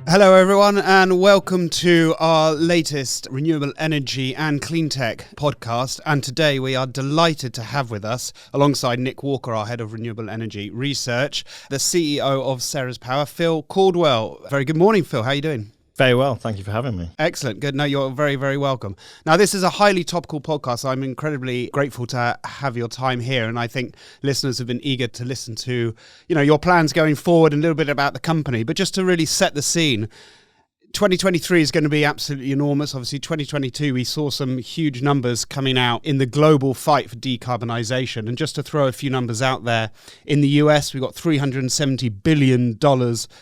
Hello everyone and welcome to our latest renewable energy and clean tech podcast, and today we are delighted to have with us, alongside Nick Walker, our head of renewable energy research, the CEO of Ceres Power, Phil Caldwell. Very good morning, Phil. How are you doing? Very well, thank you for having me. Excellent, good. No, you're very, very welcome. Now, this is a highly topical podcast. So I'm incredibly grateful to have your time here, and I think listeners have been eager to listen to, your plans going forward and a little bit about the company. But just to really set the scene, 2023 is going to be absolutely enormous. Obviously, 2022, we saw some huge numbers coming out in the global fight for decarbonisation. And just to throw a few numbers out there, in the US, we've got $370 billion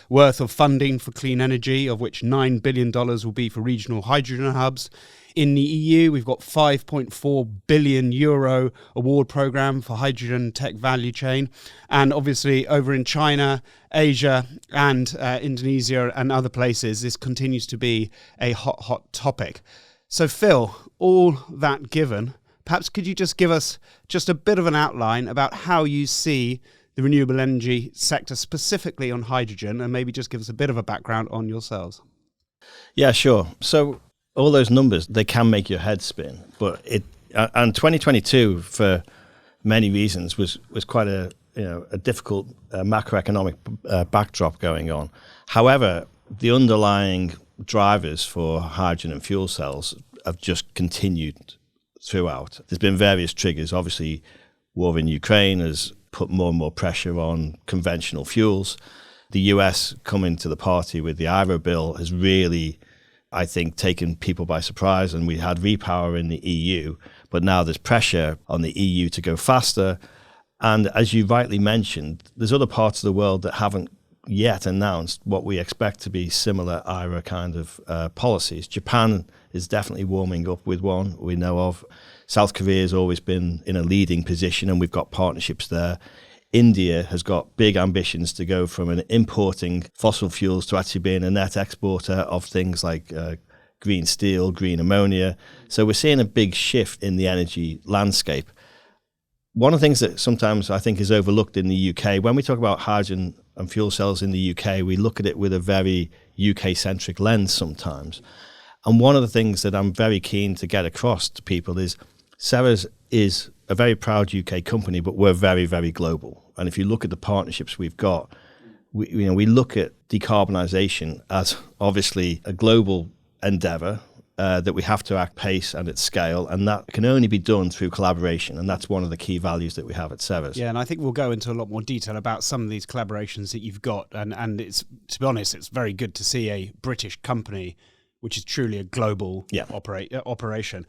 worth of funding for clean energy, of which $9 billion will be for regional hydrogen hubs. In the EU, we've got €5.4 billion award programme for hydrogen tech value chain. And obviously over in China, Asia and Indonesia and other places, this continues to be a hot topic. So Phil, all that given, perhaps could you just give us just a bit of an outline about how you see the renewable energy sector, specifically on hydrogen, and maybe just give us a bit of a background on yourselves? Yeah, sure. So all those numbers, they can make your head spin, but and 2022 for many reasons was quite a difficult macroeconomic backdrop going on. However, the underlying drivers for hydrogen and fuel cells have just continued throughout. There's been various triggers. Obviously, war in Ukraine has put more and more pressure on conventional fuels. The US coming to the party with the IRA bill has really, I think, taken people by surprise, and we had repower in the EU, but now there's pressure on the EU to go faster. And as you rightly mentioned, there's other parts of the world that haven't yet announced what we expect to be similar IRA kind of policies. Japan is definitely warming up with one we know of. South Korea has always been in a leading position, and we've got partnerships there. India has got big ambitions to go from an importing fossil fuels to actually being a net exporter of things like green steel, green ammonia. So we're seeing a big shift in the energy landscape. One of the things that sometimes I think is overlooked in the UK, when we talk about hydrogen and fuel cells in the UK, we look at it with a very UK-centric lens sometimes. And one of the things that I'm very keen to get across to people is Ceres is a very proud UK company, but we're very, very global. And if you look at the partnerships we've got, we look at decarbonisation as obviously a global endeavour that we have to act pace and at scale, and that can only be done through collaboration. And that's one of the key values that we have at Ceres. Yeah, and I think we'll go into a lot more detail about some of these collaborations that you've got. And it's, to be honest, it's very good to see a British company which is truly a global operation.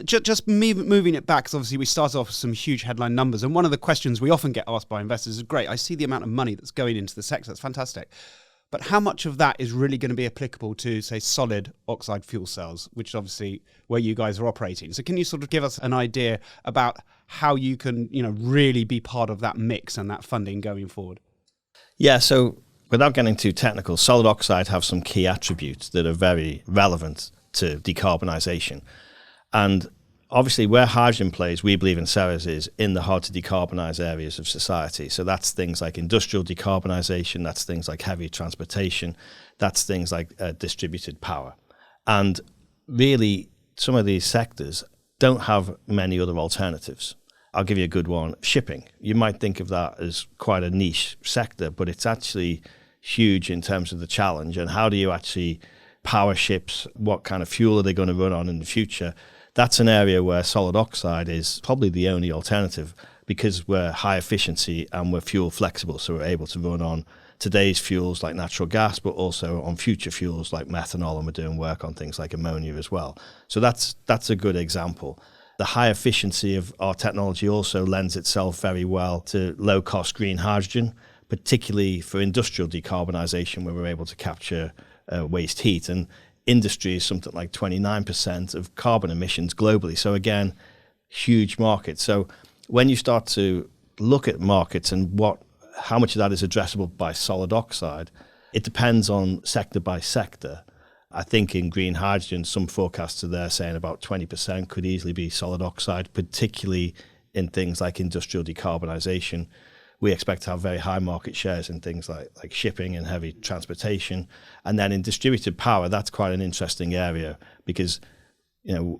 Just moving it back, because obviously we started off with some huge headline numbers, and one of the questions we often get asked by investors is, great, I see the amount of money that's going into the sector, that's fantastic, but how much of that is really going to be applicable to, say, solid oxide fuel cells, which is obviously where you guys are operating? So can you sort of give us an idea about how you can, really be part of that mix and that funding going forward? Yeah, so without getting too technical, solid oxide have some key attributes that are very relevant to decarbonisation. And obviously where hydrogen plays, we believe in Ceres, is in the hard to decarbonise areas of society. So that's things like industrial decarbonisation, that's things like heavy transportation, that's things like distributed power. And really, some of these sectors don't have many other alternatives. I'll give you a good one. Shipping. You might think of that as quite a niche sector, but it's actually huge in terms of the challenge. And how do you actually power ships? What kind of fuel are they going to run on in the future? That's an area where solid oxide is probably the only alternative, because we're high efficiency and we're fuel flexible. So we're able to run on today's fuels like natural gas, but also on future fuels like methanol. And we're doing work on things like ammonia as well. So that's a good example. The high efficiency of our technology also lends itself very well to low-cost green hydrogen, particularly for industrial decarbonisation, where we're able to capture waste heat. And industry is something like 29% of carbon emissions globally. So again, huge market. So when you start to look at markets and how much of that is addressable by solid oxide, it depends on sector by sector. I think in green hydrogen, some forecasts are there saying about 20% could easily be solid oxide, particularly in things like industrial decarbonisation. we expect to have very high market shares in things like shipping and heavy transportation. And then in distributed power, that's quite an interesting area because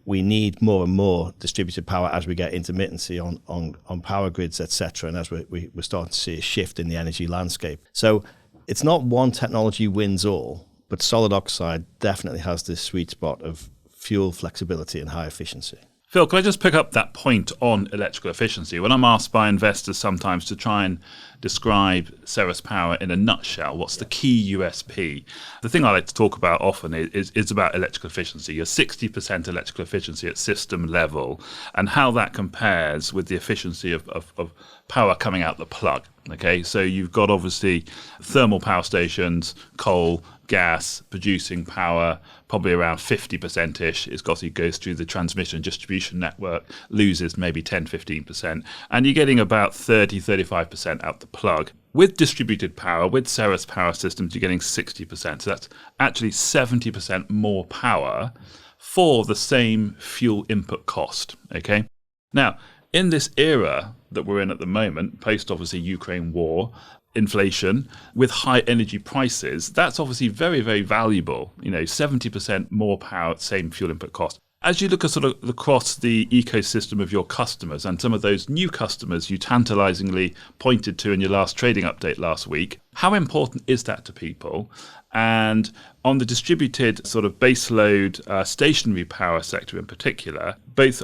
we need more and more distributed power as we get intermittency on power grids, etc., and as we're starting to see a shift in the energy landscape. So it's not one technology wins all, but solid oxide definitely has this sweet spot of fuel flexibility and high efficiency. Phil, can I just pick up that point on electrical efficiency? When I'm asked by investors sometimes to try and describe Ceres Power in a nutshell, what's the key USP? The thing I like to talk about often is about electrical efficiency, your 60% electrical efficiency at system level, and how that compares with the efficiency of power coming out the plug. Okay, so you've got obviously thermal power stations, coal, gas producing power, probably around 50%-ish. It goes through the transmission and distribution network, loses maybe 10-15%, and you're getting about 30-35% out the plug. With distributed power, with Ceres Power Systems, you're getting 60%. So that's actually 70% more power for the same fuel input cost. Okay, now in this era that we're in at the moment, post obviously Ukraine war, inflation, with high energy prices, that's obviously very, very valuable. 70% more power at same fuel input cost. As you look at sort of across the ecosystem of your customers and some of those new customers you tantalizingly pointed to in your last trading update last week, how important is that to people? And on the distributed sort of baseload stationary power sector in particular,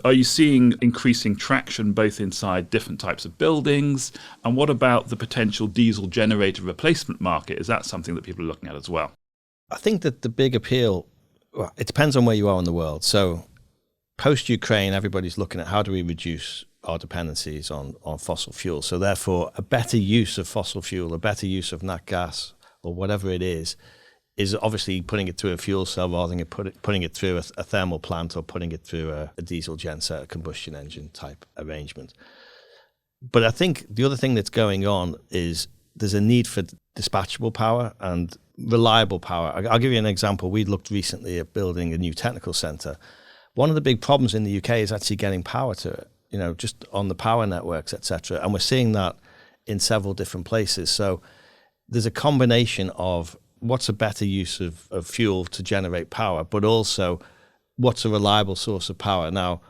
are you seeing increasing traction both inside different types of buildings? And what about the potential diesel generator replacement market? Is that something that people are looking at as well? I think that the big appeal, it depends on where you are in the world. So post-Ukraine, everybody's looking at how do we reduce our dependencies on fossil fuel. So therefore, a better use of fossil fuel, a better use of nat gas or whatever it is obviously putting it through a fuel cell rather than putting it through a thermal plant or putting it through a diesel genset, a combustion engine type arrangement. But I think the other thing that's going on is there's a need for dispatchable power and reliable power. I'll give you an example. We looked recently at building a new technical centre. One of the big problems in the UK is actually getting power to it, just on the power networks, etc. And we're seeing that in several different places. So there's a combination of what's a better use of fuel to generate power, but also what's a reliable source of power. Now,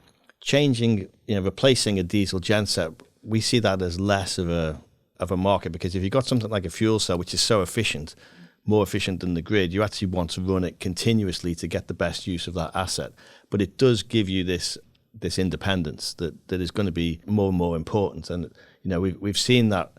replacing a diesel genset, we see that as less of a market, because if you've got something like a fuel cell, which is so efficient, more efficient than the grid, you actually want to run it continuously to get the best use of that asset. But it does give you this independence that is going to be more and more important. And we've seen that.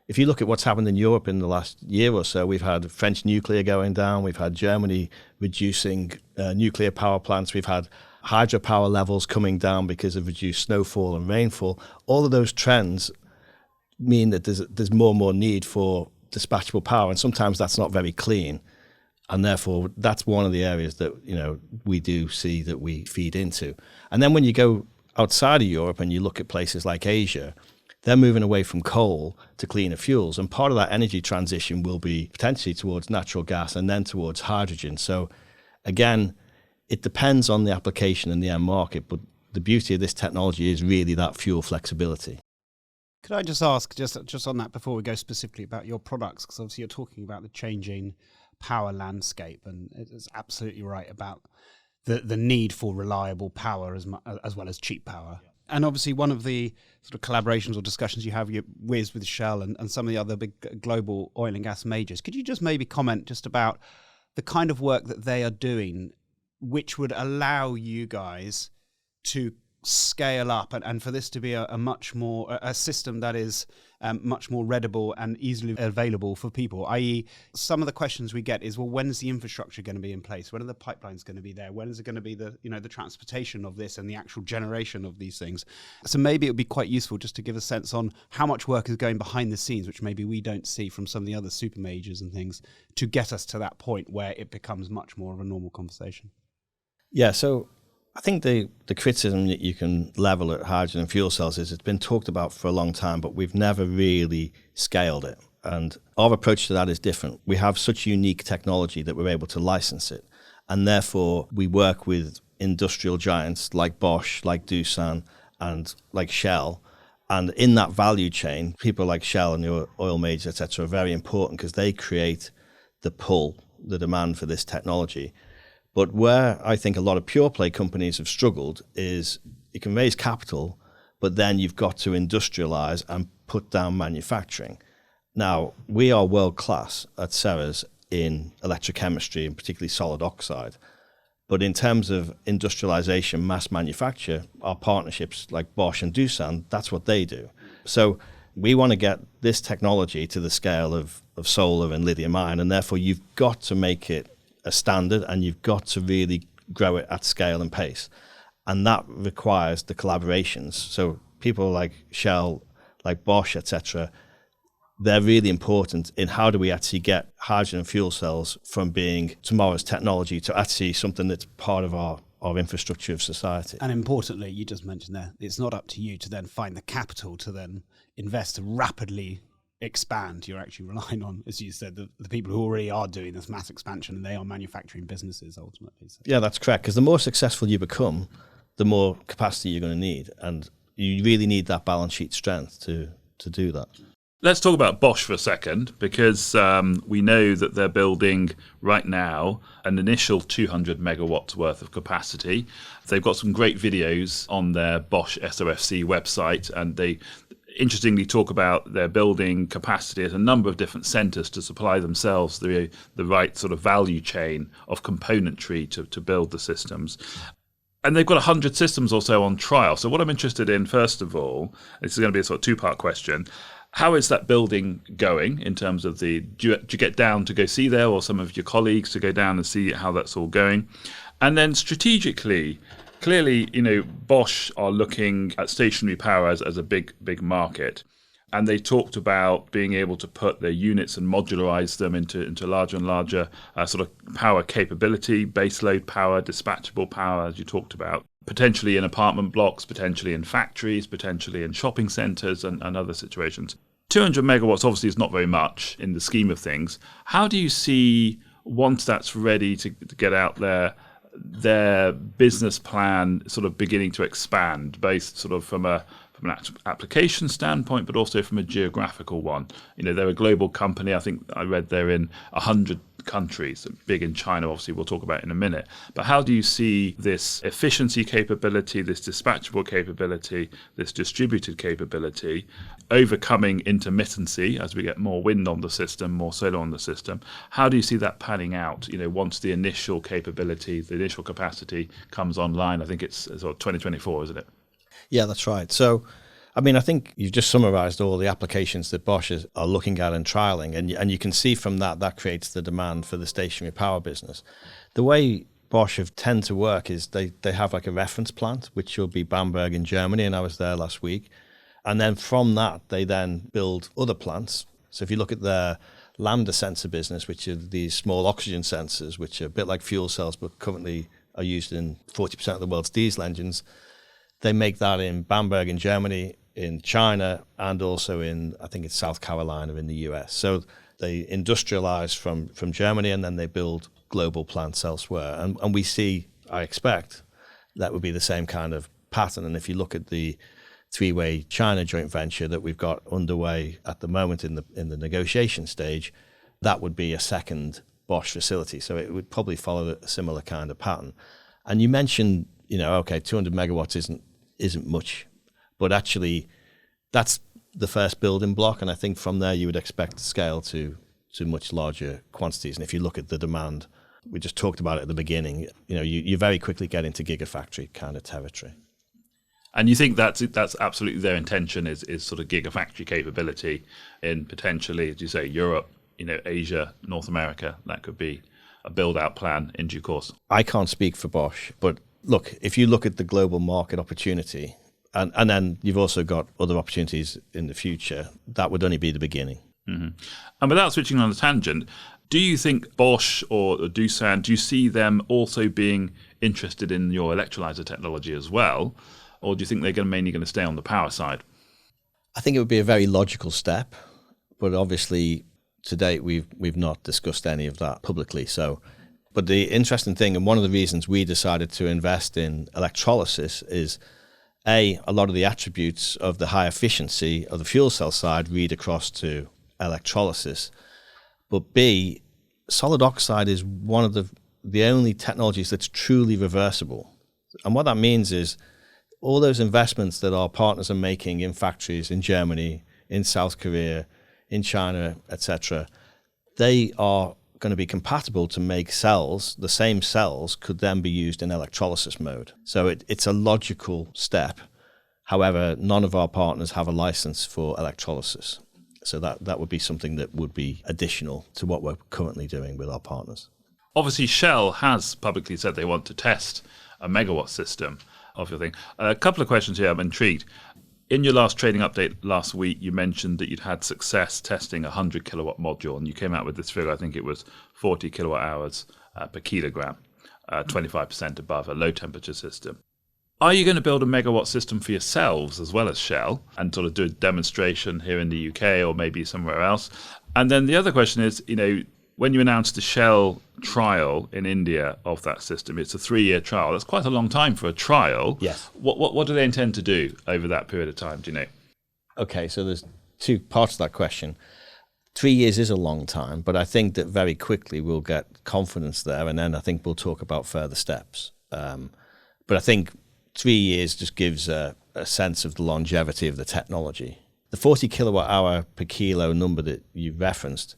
If you look at what's happened in Europe in the last year or so, we've had French nuclear going down, we've had Germany reducing nuclear power plants, we've had hydropower levels coming down because of reduced snowfall and rainfall. All of those trends mean that there's more and more need for dispatchable power, and sometimes that's not very clean, and therefore that's one of the areas that we do see that we feed into. And then when you go outside of Europe and you look at places like Asia, they're moving away from coal to cleaner fuels, and part of that energy transition will be potentially towards natural gas and then towards hydrogen. So again, it depends on the application and the end market, but the beauty of this technology is really that fuel flexibility. Could I just ask, just on that before we go specifically about your products, because obviously you're talking about the changing power landscape, and it's absolutely right about the need for reliable power as well as cheap power. Yeah. And obviously one of the sort of collaborations or discussions you have with Shell and some of the other big global oil and gas majors, could you just maybe comment just about the kind of work that they are doing, which would allow you guys to scale up and for this to be a much more a system that is much more readable and easily available for people, i.e. some of the questions we get is, well, when is the infrastructure going to be in place? When are the pipelines going to be there? When is it going to be the transportation of this and the actual generation of these things? So maybe it would be quite useful just to give a sense on how much work is going behind the scenes, which maybe we don't see from some of the other super majors and things, to get us to that point where it becomes much more of a normal conversation. Yeah, so I think the criticism that you can level at hydrogen and fuel cells is it's been talked about for a long time, but we've never really scaled it. And our approach to that is different. We have such unique technology that we're able to license it. And therefore, we work with industrial giants like Bosch, like Doosan, and like Shell. And in that value chain, people like Shell and the oil majors, etc., are very important because they create the pull, the demand for this technology. But where I think a lot of pure play companies have struggled is you can raise capital, but then you've got to industrialize and put down manufacturing. Now, we are world class at Ceres in electrochemistry and particularly solid oxide. But in terms of industrialization, mass manufacture, our partnerships like Bosch and Doosan, that's what they do. So we want to get this technology to the scale of solar and lithium ion, and therefore you've got to make it a standard and you've got to really grow it at scale and pace. And that requires the collaborations. So people like Shell, like Bosch, etc., they're really important in how do we actually get hydrogen and fuel cells from being tomorrow's technology to actually something that's part of our infrastructure of society. And importantly, you just mentioned there, it's not up to you to then find the capital to then invest to rapidly expand. You're actually relying on, as you said, the people who already are doing this mass expansion, and they are manufacturing businesses ultimately. So. Yeah, that's correct. Because the more successful you become, the more capacity you're going to need. And you really need that balance sheet strength to do that. Let's talk about Bosch for a second, because we know that they're building right now an initial 200 megawatts worth of capacity. They've got some great videos on their Bosch SOFC website, and they interestingly talk about their building capacity at a number of different centres to supply themselves the right sort of value chain of componentry to build the systems. And they've got 100 systems or so on trial. So what I'm interested in, first of all, this is going to be a sort of two-part question. How is that building going in terms of do you get down to go see there, or some of your colleagues to go down and see how that's all going? And then strategically, clearly, Bosch are looking at stationary power as a big market. And they talked about being able to put their units and modularize them into larger and larger sort of power capability, baseload power, dispatchable power, as you talked about. Potentially in apartment blocks, potentially in factories, potentially in shopping centres and other situations. 200 megawatts obviously is not very much in the scheme of things. How do you see, once that's ready to get out there, their business plan sort of beginning to expand, based sort of from an application standpoint, but also from a geographical one? They're a global company. I think I read they're in 100 countries, big in China, obviously we'll talk about in a minute. But how do you see this efficiency capability, this dispatchable capability, this distributed capability, overcoming intermittency as we get more wind on the system, more solar on the system? How do you see that panning out, once the initial capability, the initial capacity comes online? I think it's sort of 2024, isn't it? Yeah, that's right. So, I think you've just summarized all the applications that Bosch are looking at and trialing, and you can see from that creates the demand for the stationary power business. The way Bosch tend to work is they have like a reference plant, which will be Bamberg in Germany, and I was there last week. And then from that, they then build other plants. So if you look at their lambda sensor business, which are these small oxygen sensors, which are a bit like fuel cells, but currently are used in 40% of the world's diesel engines, they make that in Bamberg in Germany, in China, and also in, I think it's South Carolina in the US. So they industrialize from Germany, and then they build global plants elsewhere. And we see, I expect, that would be the same kind of pattern. And if you look at the three-way China joint venture that we've got underway at the moment in the negotiation stage, that would be a second Bosch facility. So it would probably follow a similar kind of pattern. And you mentioned, 200 megawatts isn't much. But actually, that's the first building block, and I think from there you would expect to scale to much larger quantities. And if you look at the demand, we just talked about it at the beginning, you very quickly get into gigafactory kind of territory. And you think that's absolutely their intention is sort of gigafactory capability in potentially, as you say, Europe, Asia, North America? That could be a build-out plan in due course. I can't speak for Bosch, but look, if you look at the global market opportunity, and then you've also got other opportunities in the future, that would only be the beginning. Mm-hmm. And without switching on a tangent, do you think Bosch or Doosan, do you see them also being interested in your electrolyser technology as well? Or do you think they're mainly going to stay on the power side? I think it would be a very logical step, but obviously to date we've not discussed any of that publicly. But the interesting thing, and one of the reasons we decided to invest in electrolysis, is A lot of the attributes of the high efficiency of the fuel cell side read across to electrolysis. But B, solid oxide is one of the only technologies that's truly reversible. And what that means is all those investments that our partners are making in factories in Germany, in South Korea, in China, etc., they are going to be compatible to make cells. The same cells could then be used in electrolysis mode. So it's a logical step. However, none of our partners have a license for electrolysis. So that would be something that would be additional to what we're currently doing with our partners. Obviously, Shell has publicly said they want to test a megawatt system of your thing. A couple of questions here. I'm intrigued. In your last trading update last week, you mentioned that you'd had success testing a 100 kilowatt module, and you came out with this figure. I think it was 40 kilowatt hours per kilogram, 25% above a low temperature system. Are you going to build a megawatt system for yourselves as well as Shell and sort of do a demonstration here in the UK or maybe somewhere else? And then the other question is, when you announced the Shell trial in India of that system, it's a 3-year trial. That's quite a long time for a trial. Yes. What do they intend to do over that period of time? Do you know? Okay, so there's two parts to that question. 3 years is a long time, but I think that very quickly we'll get confidence there, and then I think we'll talk about further steps. But I think 3 years just gives a sense of the longevity of the technology. The 40 kilowatt hour per kilo number that you referenced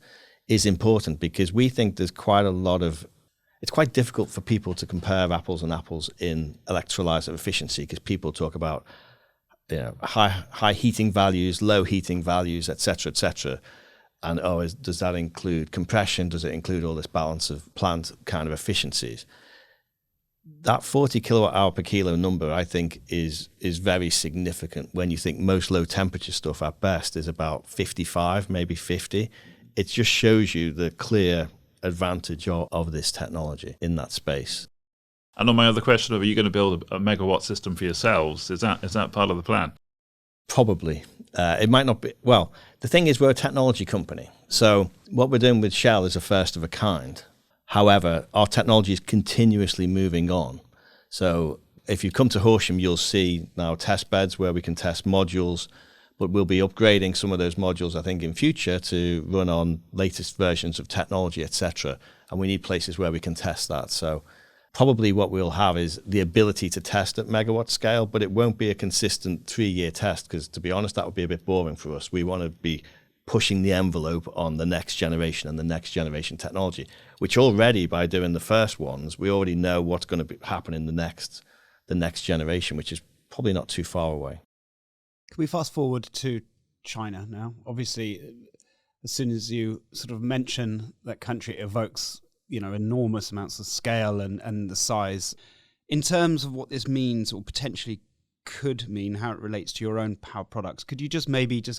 is important because we think there's quite a lot of, it's quite difficult for people to compare apples and apples in electrolyzer efficiency because people talk about high heating values, low heating values, et cetera, and does that include compression? Does it include all this balance of plant kind of efficiencies? That 40 kilowatt hour per kilo number, I think, is very significant when you think most low temperature stuff at best is about 55, maybe 50. It just shows you the clear advantage of this technology in that space. And on my other question of, are you going to build a megawatt system for yourselves? Is that part of the plan? Probably. It might not be. Well, the thing is, we're a technology company. So what we're doing with Shell is a first of a kind. However, our technology is continuously moving on. So if you come to Horsham, you'll see now test beds where we can test modules, but we'll be upgrading some of those modules, I think, in future to run on latest versions of technology, etc. And we need places where we can test that. So probably what we'll have is the ability to test at megawatt scale, but it won't be a consistent 3-year test because, to be honest, that would be a bit boring for us. We want to be pushing the envelope on the next generation and the next generation technology, which already, by doing the first ones, we already know what's going to happen in the next generation, which is probably not too far away. Can we fast forward to China now? Obviously, as soon as you sort of mention that country, it evokes, enormous amounts of scale and the size. In terms of what this means or potentially could mean, how it relates to your own power products, could you just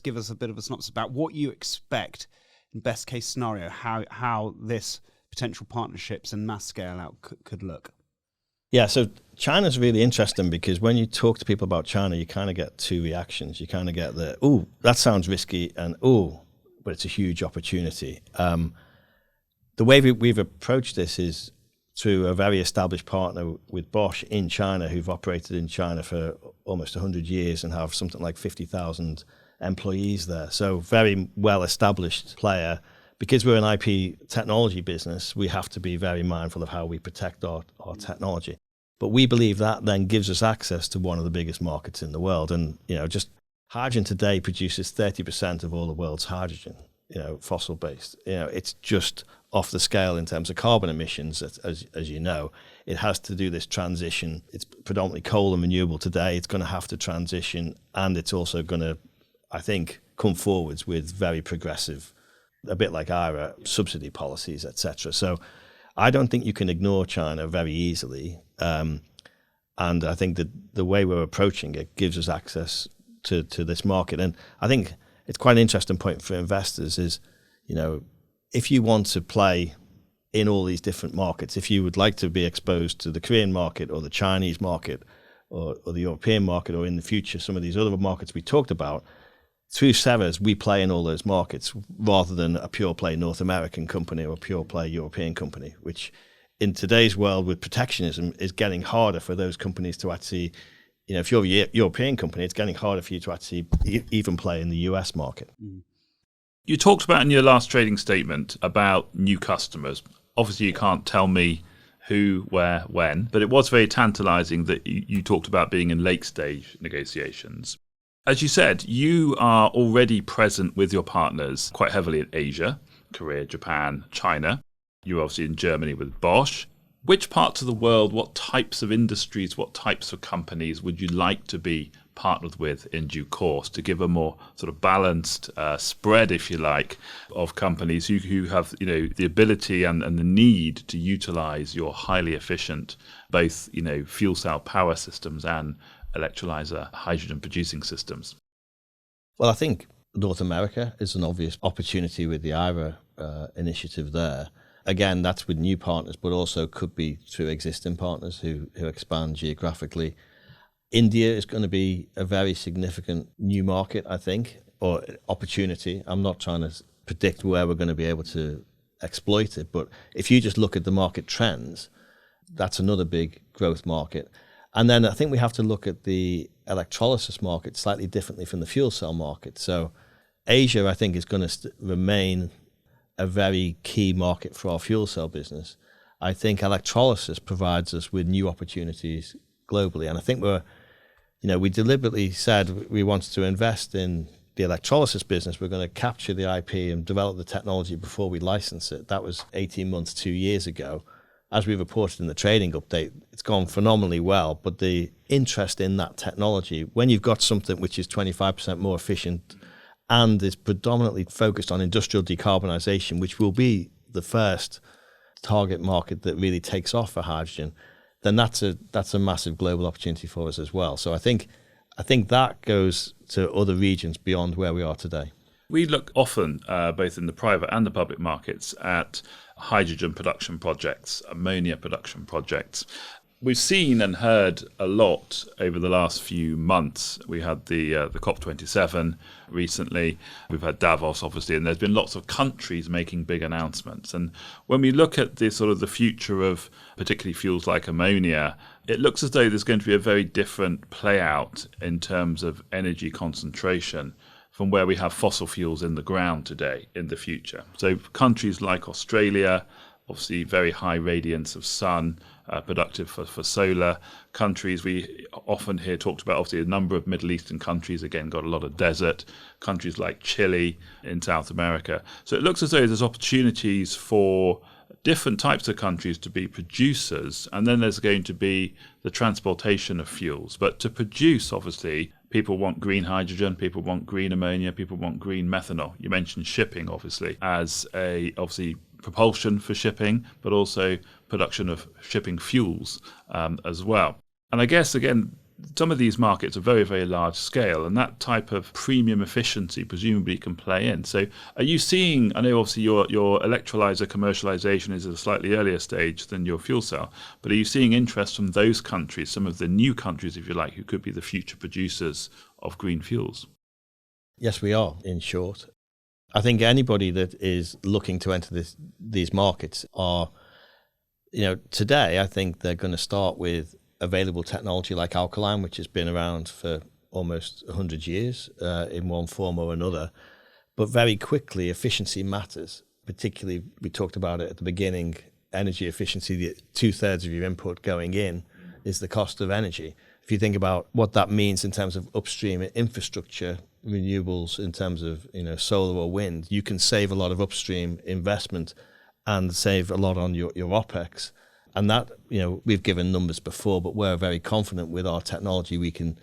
give us a bit of a synopsis about what you expect in best case scenario, how this potential partnerships and mass scale out could look? Yeah, so China's really interesting because when you talk to people about China, you kind of get two reactions. You kind of get the, "Ooh, that sounds risky," and "Ooh, but it's a huge opportunity." The way we've approached this is through a very established partner with Bosch in China, who've operated in China for almost 100 years and have something like 50,000 employees there. So very well-established player. Because we're an IP technology business, we have to be very mindful of how we protect our technology. But we believe that then gives us access to one of the biggest markets in the world. And, just hydrogen today produces 30% of all the world's hydrogen, fossil-based. It's just off the scale in terms of carbon emissions, as you know. It has to do this transition. It's predominantly coal and renewable today. It's going to have to transition, and it's also going to, I think, come forwards with very progressive, a bit like IRA, subsidy policies, etc. So I don't think you can ignore China very easily. And I think that the way we're approaching it gives us access to this market. And I think it's quite an interesting point for investors is, if you want to play in all these different markets, if you would like to be exposed to the Korean market or the Chinese market or the European market, or in the future some of these other markets we talked about, through Ceres, we play in all those markets rather than a pure play North American company or a pure play European company, which in today's world with protectionism is getting harder for those companies to actually, if you're a European company, it's getting harder for you to actually even play in the US market. You talked about in your last trading statement about new customers. Obviously, you can't tell me who, where, when, but it was very tantalizing that you talked about being in late stage negotiations. As you said, you are already present with your partners quite heavily in Asia, Korea, Japan, China. You're obviously in Germany with Bosch. Which parts of the world, what types of industries, what types of companies would you like to be partnered with in due course to give a more sort of balanced spread, if you like, of companies who have the ability and the need to utilize your highly efficient both fuel cell power systems and electrolyzer hydrogen producing systems? Well, I think North America is an obvious opportunity with the IRA initiative there. Again, that's with new partners, but also could be through existing partners who expand geographically. India is going to be a very significant new market, I think, or opportunity. I'm not trying to predict where we're going to be able to exploit it, but if you just look at the market trends, that's another big growth market. And then I think we have to look at the electrolysis market slightly differently from the fuel cell market. So Asia, I think, is going to remain a very key market for our fuel cell business. I think electrolysis provides us with new opportunities globally. And I think we deliberately said we wanted to invest in the electrolysis business. We're going to capture the IP and develop the technology before we license it. That was 18 months, 2 years ago. As we reported in the trading update, it's gone phenomenally well. But the interest in that technology, when you've got something which is 25% more efficient and is predominantly focused on industrial decarbonisation, which will be the first target market that really takes off for hydrogen, then that's a massive global opportunity for us as well. So I think that goes to other regions beyond where we are today. We look often, both in the private and the public markets, at hydrogen production projects, ammonia production projects. We've seen and heard a lot over the last few months. We had the COP27 recently. We've had Davos, obviously, and there's been lots of countries making big announcements. And when we look at the future of particularly fuels like ammonia, it looks as though there's going to be a very different play out in terms of energy concentration from where we have fossil fuels in the ground today in the future. So countries like Australia, obviously very high radiance of sun, productive for solar. Countries we often hear talked about, obviously a number of Middle Eastern countries, again, got a lot of desert. Countries like Chile in South America. So it looks as though there's opportunities for different types of countries to be producers, and then there's going to be the transportation of fuels. But to produce, obviously, people want green hydrogen, people want green ammonia, people want green methanol. You mentioned shipping, obviously, as obviously propulsion for shipping, but also production of shipping fuels as well. And I guess, again, some of these markets are very, very large scale, and that type of premium efficiency presumably can play in. So are you seeing, I know obviously your electrolyzer commercialization is at a slightly earlier stage than your fuel cell, but are you seeing interest from those countries, some of the new countries, if you like, who could be the future producers of green fuels? Yes, we are, in short. I think anybody that is looking to enter these markets are, today I think they're going to start with available technology like alkaline, which has been around for almost 100 years in one form or another. But very quickly, efficiency matters. Particularly, we talked about it at the beginning, energy efficiency, 2/3 of your input going in is the cost of energy. If you think about what that means in terms of upstream infrastructure, renewables, in terms of solar or wind, you can save a lot of upstream investment and save a lot on your OPEX. And that, we've given numbers before, but we're very confident with our technology we can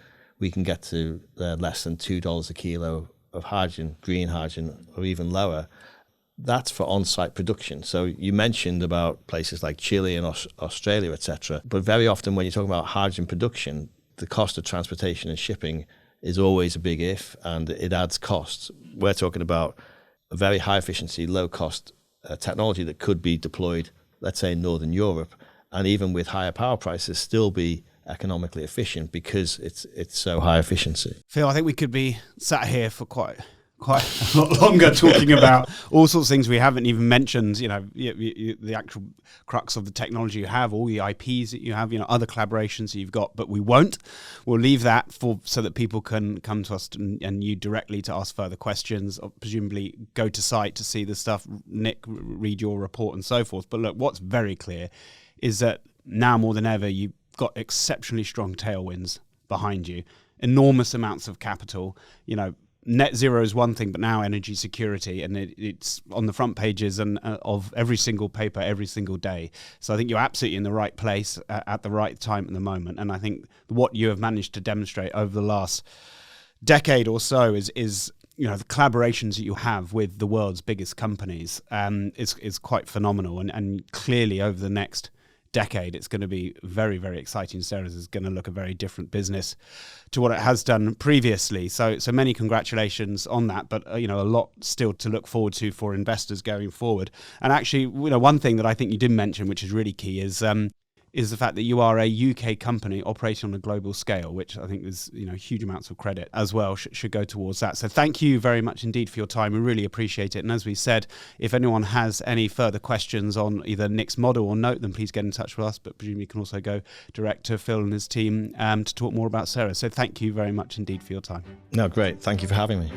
get to less than $2 a kilo of hydrogen, green hydrogen, or even lower. That's for on-site production. So you mentioned about places like Chile and Australia, etc. But very often when you're talking about hydrogen production, the cost of transportation and shipping is always a big if, and it adds costs. We're talking about a very high efficiency, low cost technology that could be deployed, let's say in Northern Europe, and even with higher power prices still be economically efficient because it's so high efficiency. Phil, I think we could be sat here for quite quite a lot longer talking about all sorts of things we haven't even mentioned, the actual crux of the technology you have, all the IPs that you have, other collaborations that you've got, but we won't. We'll leave that so that people can come to us and you directly to ask further questions, or presumably go to site to see the stuff, Nick, read your report and so forth. But look, what's very clear is that now more than ever, you've got exceptionally strong tailwinds behind you, enormous amounts of capital, net zero is one thing, but now energy security, and it's on the front pages and of every single paper every single day. So I think you're absolutely in the right place at the right time at the moment. And I think what you have managed to demonstrate over the last decade or so is the collaborations that you have with the world's biggest companies is quite phenomenal. And clearly over the next decade, it's going to be very, very exciting. Ceres is going to look a very different business to what it has done previously. So many congratulations on that, but a lot still to look forward to for investors going forward. And actually, one thing that I think you did mention, which is really key, is the fact that you are a UK company operating on a global scale, which I think is, huge amounts of credit as well should go towards that. So thank you very much indeed for your time. We really appreciate it. And as we said, if anyone has any further questions on either Nick's model or Note, then please get in touch with us. But presumably you can also go direct to Phil and his team to talk more about Ceres. So thank you very much indeed for your time. No, great. Thank you for having me.